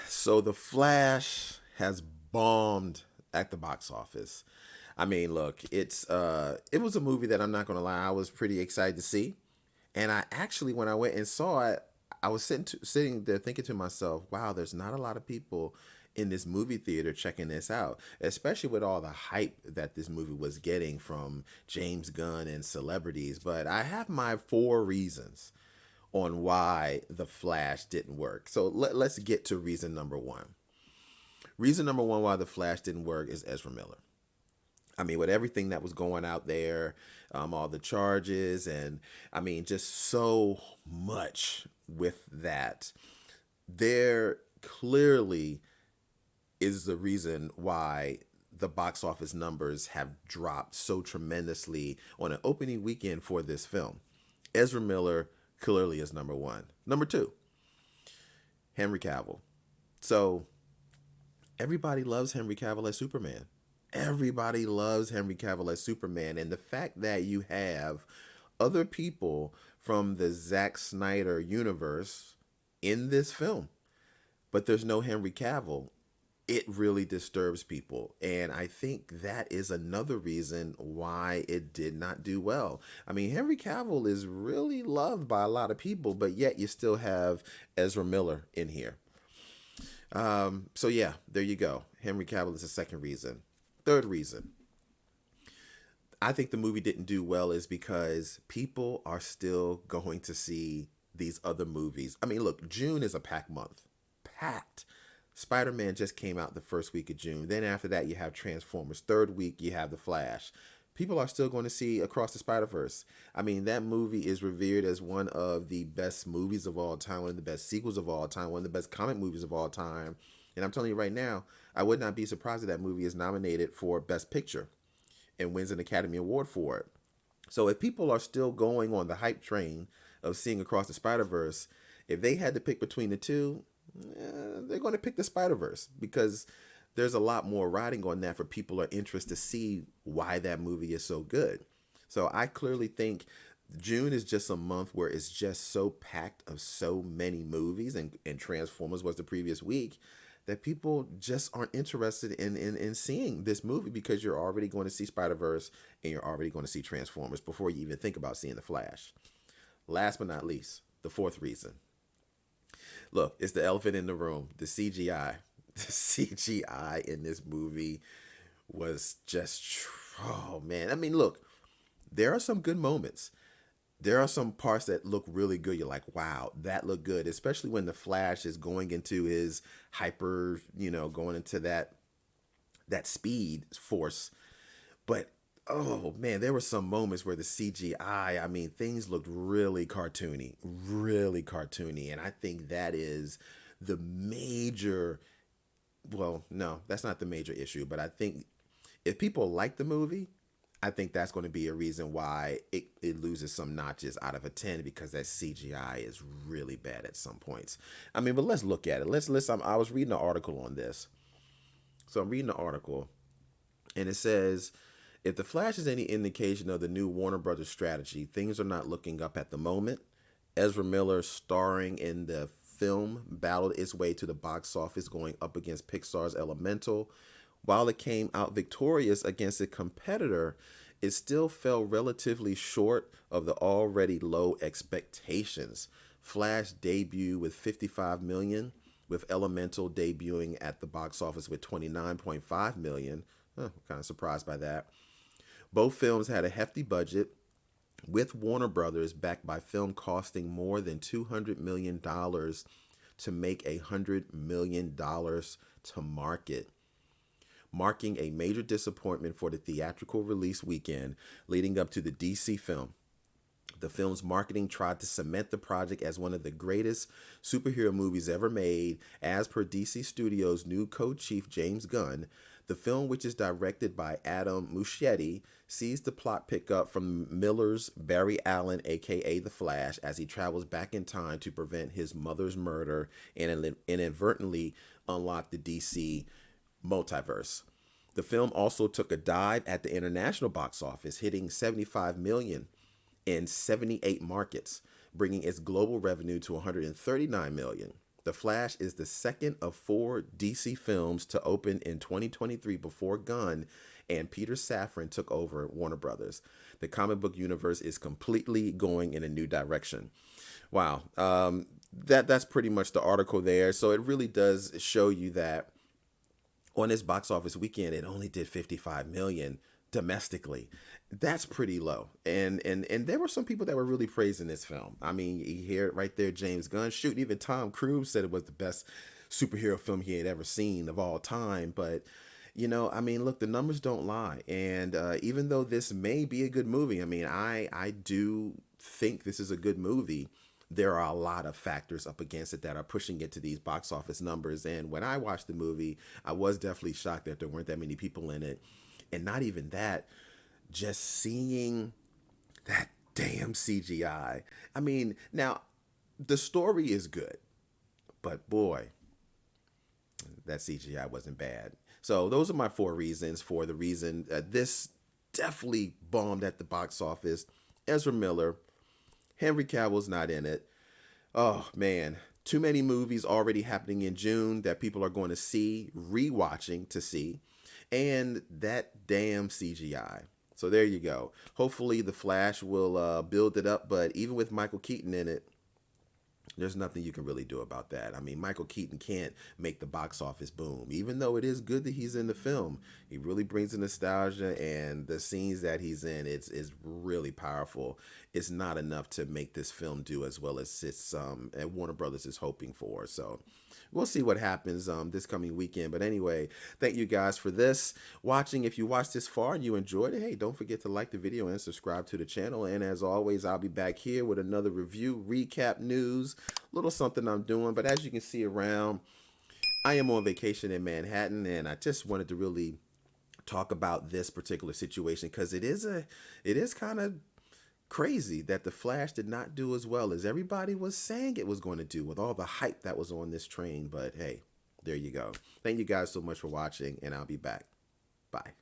So The Flash has bombed at the box office. I mean, look, it was a movie that I'm not gonna lie, I was pretty excited to see. And I actually, when I went and saw it, I was sitting there thinking to myself, wow, there's not a lot of people in this movie theater checking this out, especially with all the hype that this movie was getting from James Gunn and celebrities. But I have my four reasons on why The Flash didn't work. So let's get to reason number one. Reason number one why The Flash didn't work is Ezra Miller. I mean, with everything that was going out there, all the charges, and I mean, just so much with that, there clearly is the reason why the box office numbers have dropped so tremendously on an opening weekend for this film. Ezra Miller clearly is number one. Number two, Henry Cavill. So everybody loves Henry Cavill as Superman. Everybody loves Henry Cavill as Superman. And the fact that you have other people from the Zack Snyder universe in this film, but there's no Henry Cavill, it really disturbs people. And I think that is another reason why it did not do well. I mean, Henry Cavill is really loved by a lot of people, but yet you still have Ezra Miller in here. So yeah, there you go. Henry Cavill is the second reason. Third reason, I think the movie didn't do well is because people are still going to see these other movies. I mean, look, June is a packed month. Packed. Spider-Man just came out the first week of June. Then after that, you have Transformers. Third week, you have The Flash. People are still going to see Across the Spider-Verse. I mean, that movie is revered as one of the best movies of all time, one of the best sequels of all time, one of the best comic movies of all time. And I'm telling you right now, I would not be surprised if that movie is nominated for Best Picture and wins an Academy Award for it. So if people are still going on the hype train of seeing Across the Spider Verse, if they had to pick between the two, they're going to pick the Spider Verse because there's a lot more riding on that for people are interested to see why that movie is so good. So I clearly think June is just a month where it's just so packed of so many movies, and Transformers was the previous week, that people just aren't interested in seeing this movie because you're already going to see Spider-Verse and you're already going to see Transformers before you even think about seeing The Flash. Last but not least, the fourth reason. Look, it's the elephant in the room, the CGI. The CGI in this movie was just, oh man. I mean, look, there are some good moments. There are some parts that look really good. You're like, wow, that looked good, especially when the Flash is going into his hyper, going into that speed force. But oh man, there were some moments where the CGI, I mean, things looked really cartoony, and I think that is the major. Well, no, that's not the major issue, but I think if people like the movie, I think that's going to be a reason why it loses some notches out of a 10 because that CGI is really bad at some points. I mean, but let's look at it. I was reading an article on this. So I'm reading the article and it says if the Flash is any indication of the new Warner Brothers strategy, things are not looking up at the moment. Ezra Miller starring in the film battled its way to the box office going up against Pixar's Elemental. While it came out victorious against a competitor, it still fell relatively short of the already low expectations. Flash debuted with 55 million, with Elemental debuting at the box office with 29.5 million. Kind of surprised by that. Both films had a hefty budget, with Warner Brothers backed by film costing more than $200 million to make $100 million to market, marking a major disappointment for the theatrical release weekend leading up to the DC film. The film's marketing tried to cement the project as one of the greatest superhero movies ever made, as per DC Studios' new co-chief James Gunn. The film, which is directed by Adam Muschietti, sees the plot pick up from Miller's Barry Allen, aka The Flash, as he travels back in time to prevent his mother's murder and inadvertently unlock the DC multiverse. The film also took a dive at the international box office, hitting 75 million in 78 markets, bringing its global revenue to 139 million. The Flash is the second of 4 DC films to open in 2023 before Gunn and Peter Safran took over Warner Brothers. The comic book universe is completely going in a new direction. Wow. That's pretty much the article there. So it really does show you that on this box office weekend, it only did 55 million domestically. That's pretty low. And there were some people that were really praising this film. I mean, you hear it right there, James Gunn. Shoot, even Tom Cruise said it was the best superhero film he had ever seen of all time. But I mean, look, the numbers don't lie. And even though this may be a good movie, I mean, I do think this is a good movie. There are a lot of factors up against it that are pushing it to these box office numbers. And when I watched the movie, I was definitely shocked that there weren't that many people in it. And not even that, just seeing that damn CGI. I mean, now the story is good, but boy, that CGI wasn't bad. So those are my 4 reasons for the reason this definitely bombed at the box office. Ezra Miller, Henry Cavill's not in it. Oh man, too many movies already happening in June that people are going to see, rewatching to see, and that damn CGI. So there you go. Hopefully the Flash will build it up, but even with Michael Keaton in it, there's nothing you can really do about that. I mean, Michael Keaton can't make the box office boom. Even though it is good that he's in the film, he really brings the nostalgia, and the scenes that he's in, it's really powerful. It's not enough to make this film do as well as and Warner Brothers is hoping for. So we'll see what happens this coming weekend. But anyway, thank you guys for watching. If you watched this far and you enjoyed it, hey, don't forget to like the video and subscribe to the channel. And as always, I'll be back here with another review, recap, news, little something I'm doing. But as you can see around, I am on vacation in Manhattan, and I just wanted to really talk about this particular situation because it is kind of crazy that the Flash did not do as well as everybody was saying it was going to do with all the hype that was on this train. But hey, there you go. Thank you guys so much for watching, and I'll be back. Bye.